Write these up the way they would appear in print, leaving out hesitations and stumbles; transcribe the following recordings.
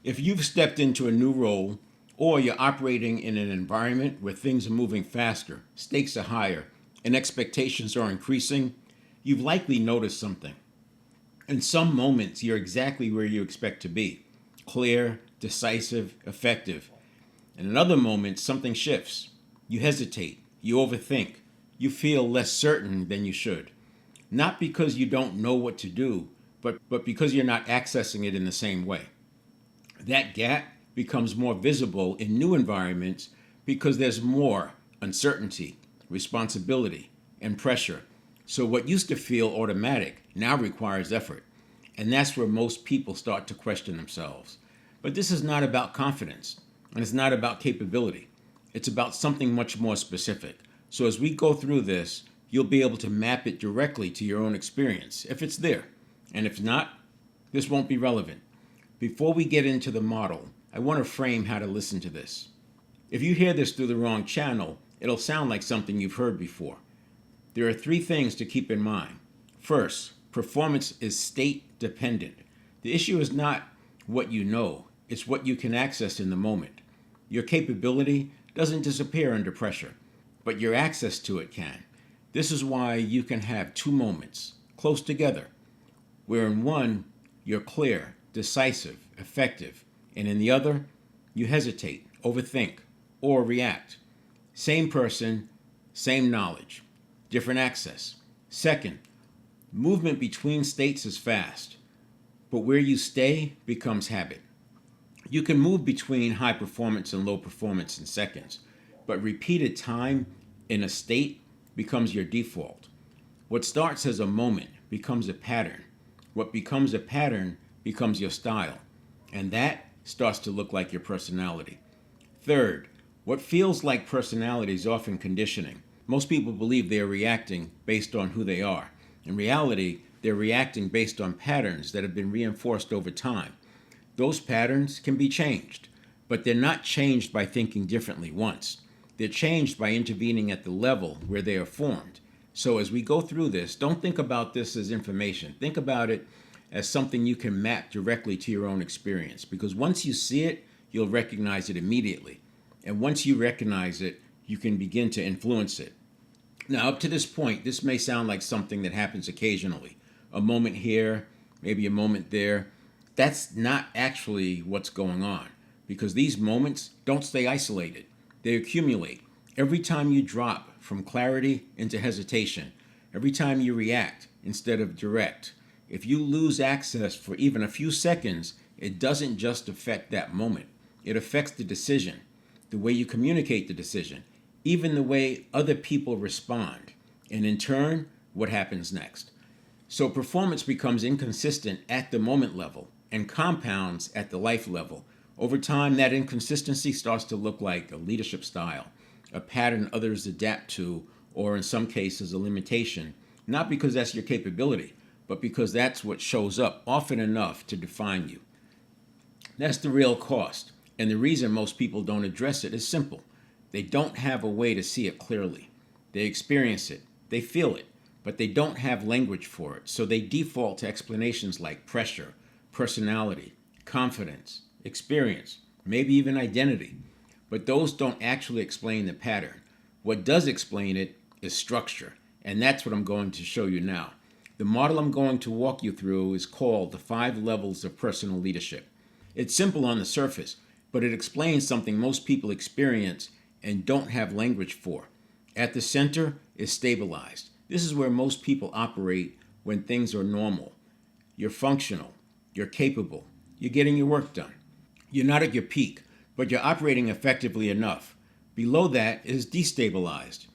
If you've stepped into a new role or you're operating in an environment where things are moving faster, stakes are higher, and expectations are increasing, you've likely noticed something. In some moments, you're exactly where you expect to be: clear, decisive, effective. And in other moments, something shifts. You hesitate, you overthink, you feel less certain than you should. Not because you don't know what to do, but because you're not accessing it in the same way. That gap becomes more visible in new environments because there's more uncertainty, responsibility, and pressure. So what used to feel automatic now requires effort. And that's where most people start to question themselves. But this is not about confidence, and it's not about capability. It's about something much more specific. So as we go through this, you'll be able to map it directly to your own experience, if it's there. And if not, this won't be relevant. Before we get into the model, I want to frame how to listen to this. If you hear this through the wrong channel, it'll sound like something you've heard before. There are three things to keep in mind. First, performance is state dependent. The issue is not what you know, it's what you can access in the moment. Your capability doesn't disappear under pressure, but your access to it can. This is why you can have two moments close together, where in one, you're clear, decisive, effective, and in the other, you hesitate, overthink, or react. Same person, same knowledge, different access. Second, movement between states is fast, but where you stay becomes habit. You can move between high performance and low performance in seconds, but repeated time in a state becomes your default. What starts as a moment becomes a pattern. What becomes a pattern becomes your style, and that starts to look like your personality. Third, what feels like personality is often conditioning. Most people believe they are reacting based on who they are. In reality, they're reacting based on patterns that have been reinforced over time. Those patterns can be changed, but they're not changed by thinking differently once. They're changed by intervening at the level where they are formed. So as we go through this, don't think about this as information. Think about it as something you can map directly to your own experience. Because once you see it, you'll recognize it immediately. And once you recognize it, you can begin to influence it. Now, up to this point, this may sound like something that happens occasionally. A moment here, maybe a moment there. That's not actually what's going on, because these moments don't stay isolated. They accumulate. Every time you drop from clarity into hesitation, every time you react instead of direct, if you lose access for even a few seconds, it doesn't just affect that moment. It affects the decision, the way you communicate the decision, even the way other people respond, and in turn, what happens next. So performance becomes inconsistent at the moment level and compounds at the life level. Over time, that inconsistency starts to look like a leadership style, a pattern others adapt to, or in some cases, a limitation, not because that's your capability, but because that's what shows up often enough to define you. That's the real cost. And the reason most people don't address it is simple. They don't have a way to see it clearly. They experience it, they feel it, but they don't have language for it. So they default to explanations like pressure, personality, confidence, experience, maybe even identity. But those don't actually explain the pattern. What does explain it is structure. And that's what I'm going to show you now. The model I'm going to walk you through is called the 5 levels of personal leadership. It's simple on the surface, but it explains something most people experience and don't have language for. At the center is stabilized. This is where most people operate when things are normal. You're functional, you're capable, you're getting your work done. You're not at your peak, but you're operating effectively enough. Below that is destabilized.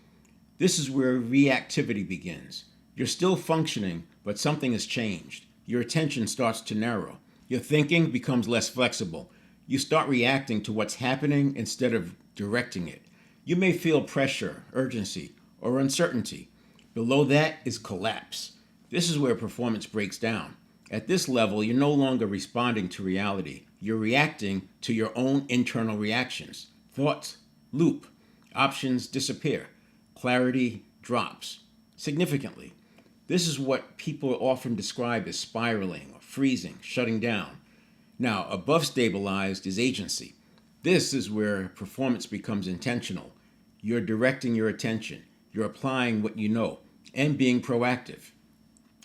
This is where reactivity begins. You're still functioning, but something has changed. Your attention starts to narrow. Your thinking becomes less flexible. You start reacting to what's happening instead of directing it. You may feel pressure, urgency, or uncertainty. Below that is collapse. This is where performance breaks down. At this level, you're no longer responding to reality. You're reacting to your own internal reactions. Thoughts loop. Options disappear. Clarity drops significantly. This is what people often describe as spiraling or freezing, shutting down. Now, above stabilized is agency. This is where performance becomes intentional. You're directing your attention, you're applying what you know, and being proactive,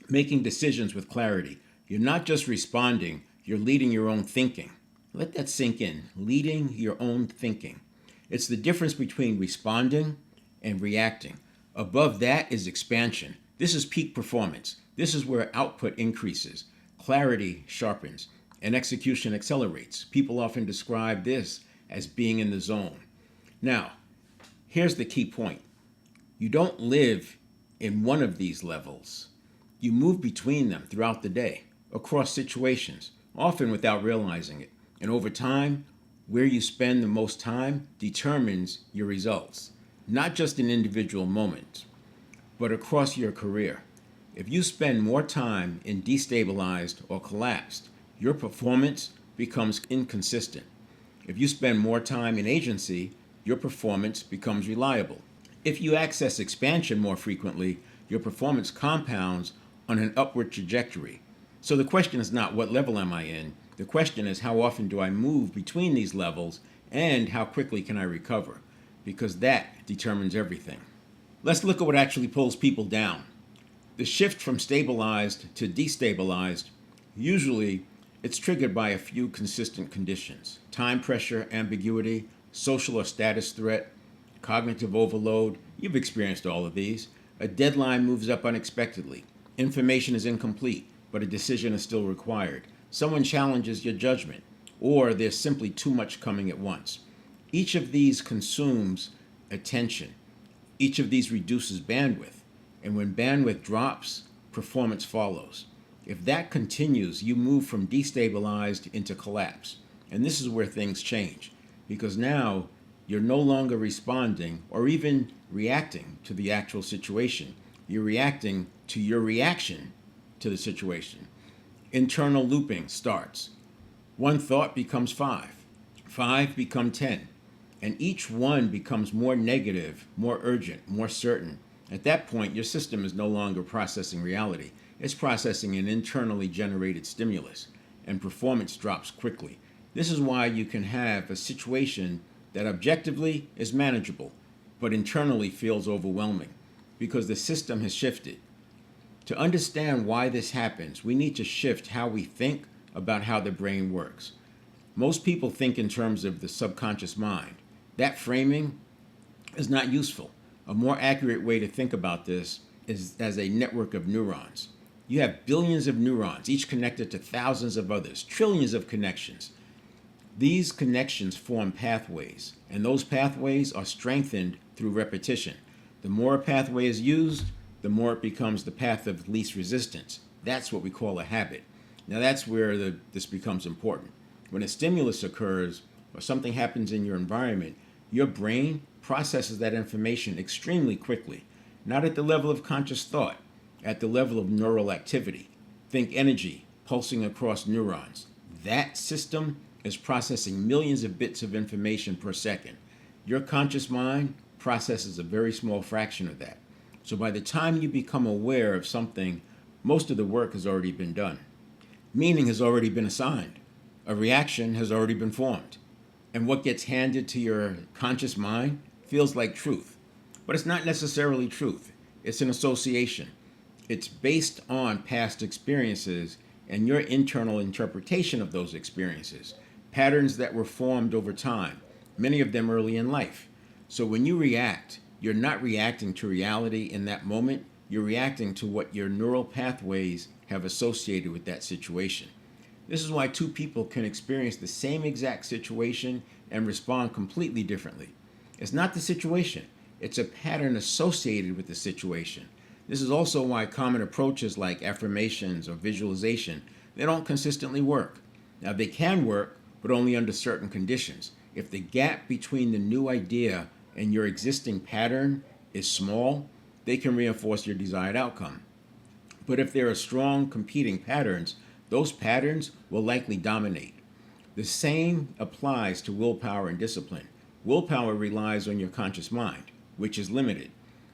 making decisions with clarity. You're not just responding, you're leading your own thinking. Let that sink in. Leading your own thinking. It's the difference between responding and reacting. Above that is expansion. This is peak performance. This is where output increases, clarity sharpens, and execution accelerates. People often describe this as being in the zone. Now, here's the key point. You don't live in one of these levels. You move between them throughout the day, across situations, often without realizing it. And over time, where you spend the most time determines your results, not just in individual moments, but across your career. If you spend more time in destabilized or collapsed, your performance becomes inconsistent. If you spend more time in agency, your performance becomes reliable. If you access expansion more frequently, your performance compounds on an upward trajectory. So the question is not what level am I in? The question is how often do I move between these levels and how quickly can I recover? Because that determines everything. Let's look at what actually pulls people down. The shift from stabilized to destabilized, usually it's triggered by a few consistent conditions: time pressure, ambiguity, social or status threat, cognitive overload. You've experienced all of these. A deadline moves up unexpectedly. Information is incomplete, but a decision is still required. Someone challenges your judgment, or there's simply too much coming at once. Each of these consumes attention. Each of these reduces bandwidth. And when bandwidth drops, performance follows. If that continues, you move from destabilized into collapse. And this is where things change, because now you're no longer responding or even reacting to the actual situation. You're reacting to your reaction to the situation. Internal looping starts. One thought becomes five. Five become 10. And each one becomes more negative, more urgent, more certain. At that point, your system is no longer processing reality. It's processing an internally generated stimulus, and performance drops quickly. This is why you can have a situation that objectively is manageable, but internally feels overwhelming, because the system has shifted. To understand why this happens, we need to shift how we think about how the brain works. Most people think in terms of the subconscious mind. That framing is not useful. A more accurate way to think about this is as a network of neurons. You have billions of neurons, each connected to thousands of others, trillions of connections. These connections form pathways, and those pathways are strengthened through repetition. The more a pathway is used, the more it becomes the path of least resistance. That's what we call a habit. Now that's where this becomes important. When a stimulus occurs or something happens in your environment, your brain processes that information extremely quickly, not at the level of conscious thought, at the level of neural activity. Think energy pulsing across neurons. That system is processing millions of bits of information per second. Your conscious mind processes a very small fraction of that. So by the time you become aware of something, most of the work has already been done. Meaning has already been assigned. A reaction has already been formed. And what gets handed to your conscious mind feels like truth. But it's not necessarily truth. It's an association. It's based on past experiences and your internal interpretation of those experiences. Patterns that were formed over time, many of them early in life. So when you react, you're not reacting to reality in that moment. You're reacting to what your neural pathways have associated with that situation. This is why two people can experience the same exact situation and respond completely differently. It's not the situation. It's a pattern associated with the situation. This is also why common approaches like affirmations or visualization, they don't consistently work. Now they can work, but only under certain conditions. If the gap between the new idea and your existing pattern is small, they can reinforce your desired outcome. But if there are strong competing patterns, those patterns will likely dominate. The same applies to willpower and discipline. Willpower relies on your conscious mind, which is limited.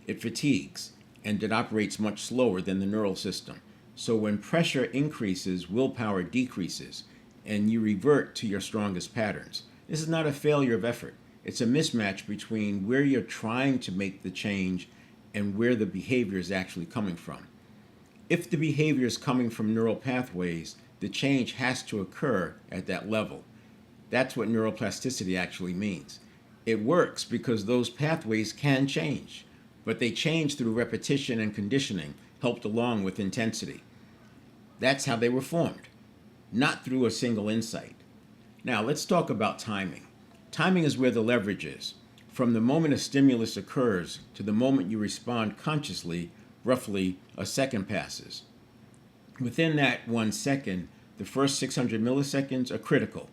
It fatigues, and it operates much slower than the neural system. So when pressure increases, willpower decreases. and you revert to your strongest patterns. This is not a failure of effort. It's a mismatch between where you're trying to make the change and where the behavior is actually coming from. If the behavior is coming from neural pathways, the change has to occur at that level. That's what neuroplasticity actually means. It works because those pathways can change, but they change through repetition and conditioning, helped along with intensity. That's how they were formed, not through a single insight. Now, let's talk about timing. Timing is where the leverage is. From the moment a stimulus occurs to the moment you respond consciously, roughly a second passes. Within that 1 second, the first 600 milliseconds are critical.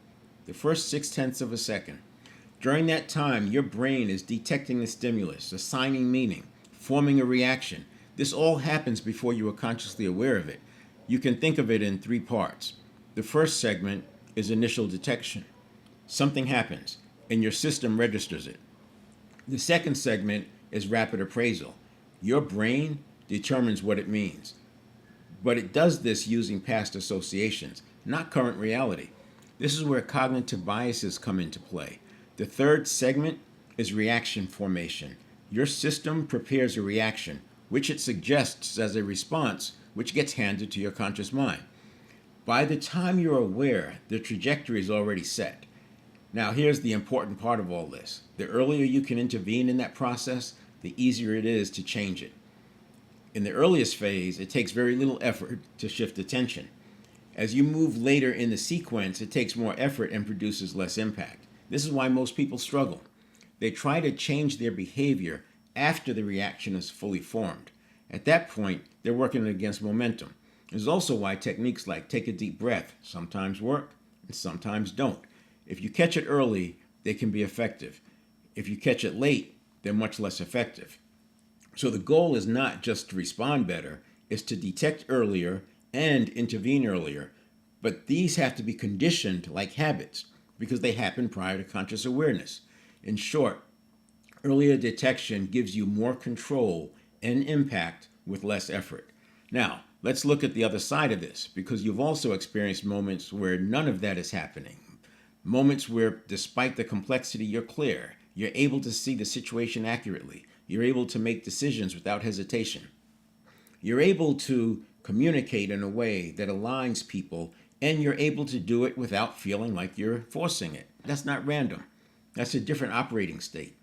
The first 6/10 of a second. During that time, your brain is detecting the stimulus, assigning meaning, forming a reaction. This all happens before you are consciously aware of it. You can think of it in 3 parts. The first segment is initial detection. Something happens, and your system registers it. The second segment is rapid appraisal. Your brain determines what it means, but it does this using past associations, not current reality. This is where cognitive biases come into play. The third segment is reaction formation. Your system prepares a reaction, which it suggests as a response, which gets handed to your conscious mind. By the time you're aware, the trajectory is already set. Now, here's the important part of all this. The earlier you can intervene in that process, the easier it is to change it. In the earliest phase, it takes very little effort to shift attention. As you move later in the sequence, it takes more effort and produces less impact. This is why most people struggle. They try to change their behavior after the reaction is fully formed. At that point, they're working against momentum. This is also why techniques like take a deep breath sometimes work and sometimes don't. If you catch it early, they can be effective. If you catch it late, they're much less effective. So the goal is not just to respond better, it's to detect earlier and intervene earlier. But these have to be conditioned like habits because they happen prior to conscious awareness. In short, earlier detection gives you more control and impact with less effort. Now, let's look at the other side of this because you've also experienced moments where none of that is happening. Moments where, despite the complexity, you're clear. You're able to see the situation accurately. You're able to make decisions without hesitation. You're able to communicate in a way that aligns people, and you're able to do it without feeling like you're forcing it. That's not random. That's a different operating state.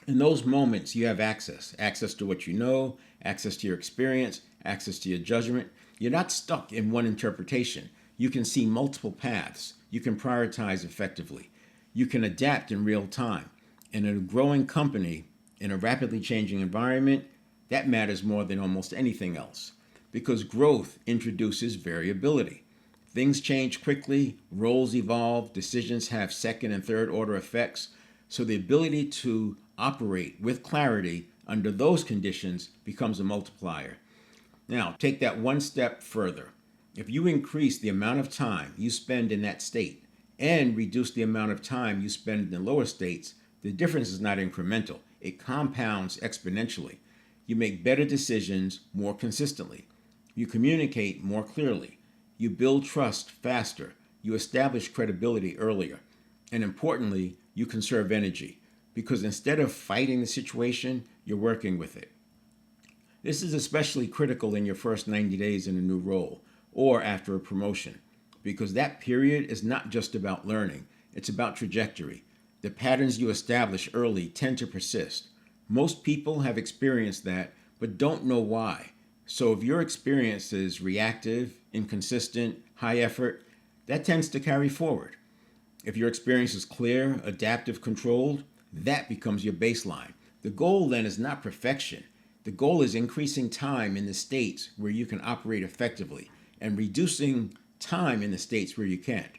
In those moments, you have access to what you know, access to your experience, access to your judgment. You're not stuck in one interpretation. You can see multiple paths. You can prioritize effectively. You can adapt in real time. And in a growing company, in a rapidly changing environment, that matters more than almost anything else because growth introduces variability. Things change quickly, roles evolve, decisions have second and third order effects. So the ability to operate with clarity under those conditions becomes a multiplier. Now, take that one step further. If you increase the amount of time you spend in that state and reduce the amount of time you spend in the lower states, the difference is not incremental. It compounds exponentially. You make better decisions more consistently. You communicate more clearly. You build trust faster. You establish credibility earlier. And importantly, you conserve energy because instead of fighting the situation, you're working with it. This is especially critical in your first 90 days in a new role or after a promotion because that period is not just about learning. It's about trajectory. The patterns you establish early tend to persist. Most people have experienced that, but don't know why. So if your experience is reactive, inconsistent, high effort, that tends to carry forward. If your experience is clear, adaptive, controlled, that becomes your baseline. The goal then is not perfection. The goal is increasing time in the states where you can operate effectively and reducing time in the states where you can't.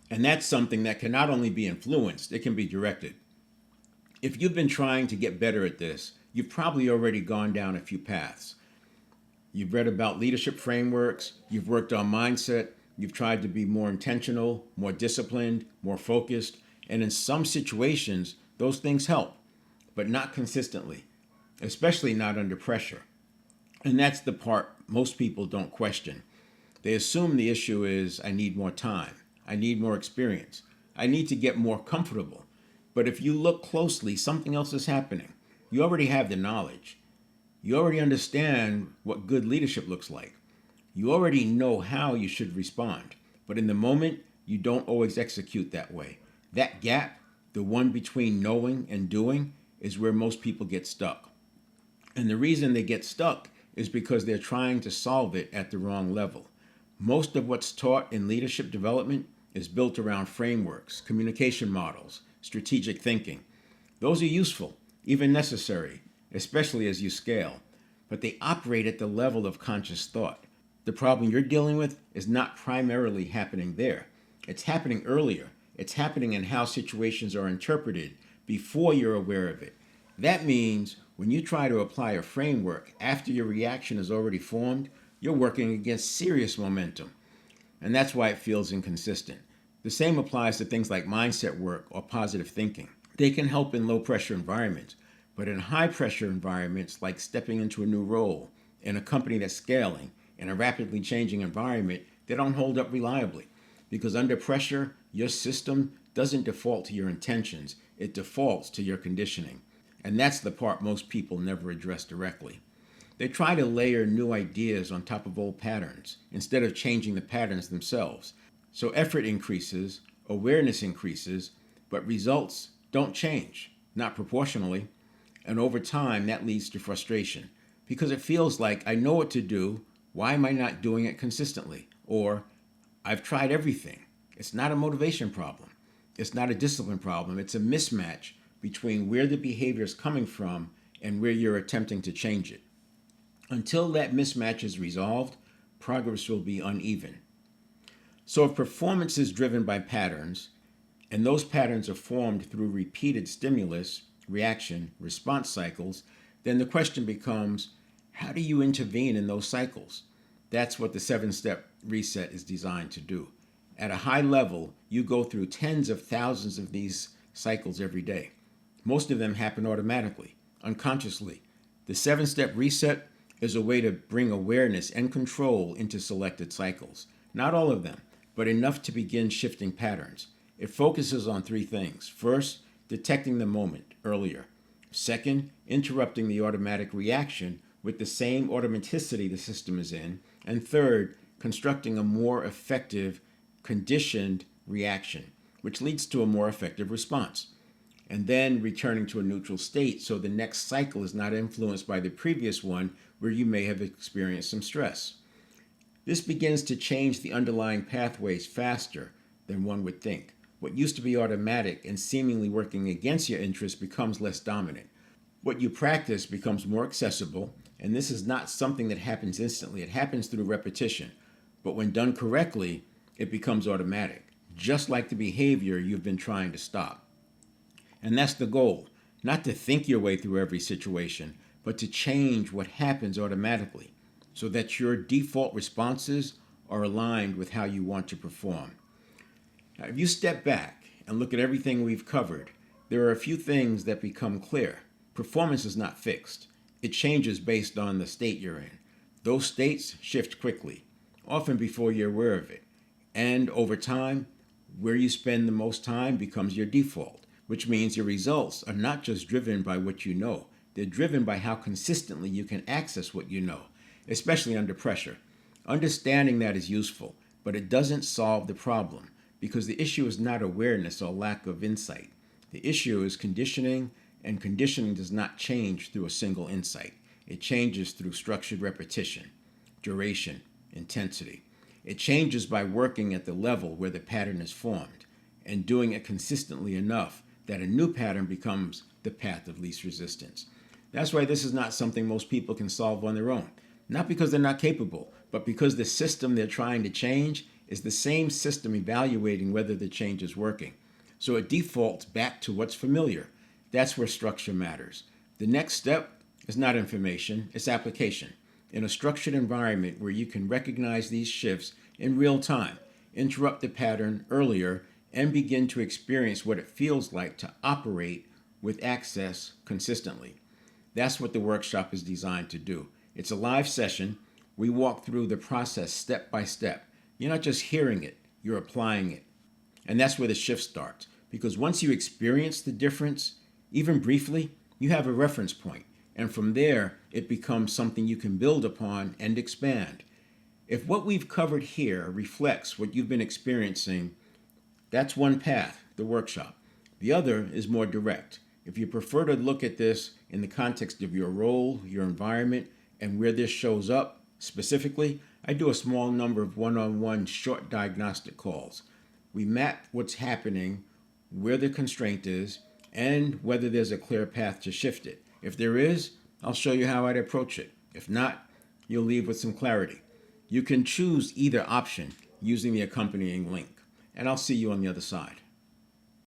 And that's something that can not only be influenced, it can be directed. If you've been trying to get better at this, you've probably already gone down a few paths. You've read about leadership frameworks, you've worked on mindset, you've tried to be more intentional, more disciplined, more focused, and in some situations, those things help, but not consistently, especially not under pressure. And that's the part most people don't question. They assume the issue is, I need more time. I need more experience. I need to get more comfortable. But if you look closely, something else is happening. You already have the knowledge. You already understand what good leadership looks like. You already know how you should respond. But in the moment, you don't always execute that way. That gap, the one between knowing and doing, is where most people get stuck. And the reason they get stuck is because they're trying to solve it at the wrong level. Most of what's taught in leadership development is built around frameworks, communication models, strategic thinking. Those are useful, even necessary, especially as you scale, but they operate at the level of conscious thought. The problem you're dealing with is not primarily happening there. It's happening earlier. It's happening in how situations are interpreted before you're aware of it. That means when you try to apply a framework after your reaction is already formed, you're working against serious momentum. And that's why it feels inconsistent. The same applies to things like mindset work or positive thinking. They can help in low pressure environments, but in high pressure environments like stepping into a new role, in a company that's scaling, in a rapidly changing environment, they don't hold up reliably. Because under pressure, your system doesn't default to your intentions, it defaults to your conditioning. And that's the part most people never address directly. They try to layer new ideas on top of old patterns instead of changing the patterns themselves. So effort increases, awareness increases, but results don't change, not proportionally. And over time, that leads to frustration because it feels like I know what to do, why am I not doing it consistently? Or I've tried everything. It's not a motivation problem. It's not a discipline problem. It's a mismatch between where the behavior is coming from and where you're attempting to change it. Until that mismatch is resolved, progress will be uneven. So if performance is driven by patterns, and those patterns are formed through repeated stimulus, reaction, response cycles, then the question becomes, how do you intervene in those cycles? That's what the 7-step reset is designed to do. At a high level, you go through tens of thousands of these cycles every day. Most of them happen automatically, unconsciously. The 7-step reset is a way to bring awareness and control into selected cycles. Not all of them, but enough to begin shifting patterns. It focuses on 3 things. First, detecting the moment earlier. Second, interrupting the automatic reaction with the same automaticity the system is in. And third, constructing a more effective, conditioned reaction, which leads to a more effective response. And then returning to a neutral state so the next cycle is not influenced by the previous one where you may have experienced some stress. This begins to change the underlying pathways faster than one would think. What used to be automatic and seemingly working against your interests becomes less dominant. What you practice becomes more accessible, and this is not something that happens instantly. It happens through repetition. But when done correctly, it becomes automatic, just like the behavior you've been trying to stop. And that's the goal, not to think your way through every situation, but to change what happens automatically so that your default responses are aligned with how you want to perform. Now, if you step back and look at everything we've covered, there are a few things that become clear. Performance is not fixed. It changes based on the state you're in. Those states shift quickly, often before you're aware of it. And over time, where you spend the most time becomes your default, which means your results are not just driven by what you know. They're driven by how consistently you can access what you know, especially under pressure. Understanding that is useful, but it doesn't solve the problem because the issue is not awareness or lack of insight. The issue is conditioning, and conditioning does not change through a single insight. It changes through structured repetition, duration, intensity. It changes by working at the level where the pattern is formed and doing it consistently enough that a new pattern becomes the path of least resistance. That's why this is not something most people can solve on their own. Not because they're not capable, but because the system they're trying to change is the same system evaluating whether the change is working. So it defaults back to what's familiar. That's where structure matters. The next step is not information, it's application. In a structured environment where you can recognize these shifts in real time, interrupt the pattern earlier, and begin to experience what it feels like to operate with access consistently. That's what the workshop is designed to do. It's a live session. We walk through the process step by step. You're not just hearing it, you're applying it And that's where the shift starts. Because once you experience the difference, even briefly, you have a reference point. And from there, it becomes something you can build upon and expand. If what we've covered here reflects what you've been experiencing, that's one path, the workshop. The other is more direct. If you prefer to look at this in the context of your role, your environment, and where this shows up specifically, I do a small number of one-on-one short diagnostic calls. We map what's happening, where the constraint is, and whether there's a clear path to shift it. If there is, I'll show you how I'd approach it. If not, you'll leave with some clarity. You can choose either option using the accompanying link, and I'll see you on the other side.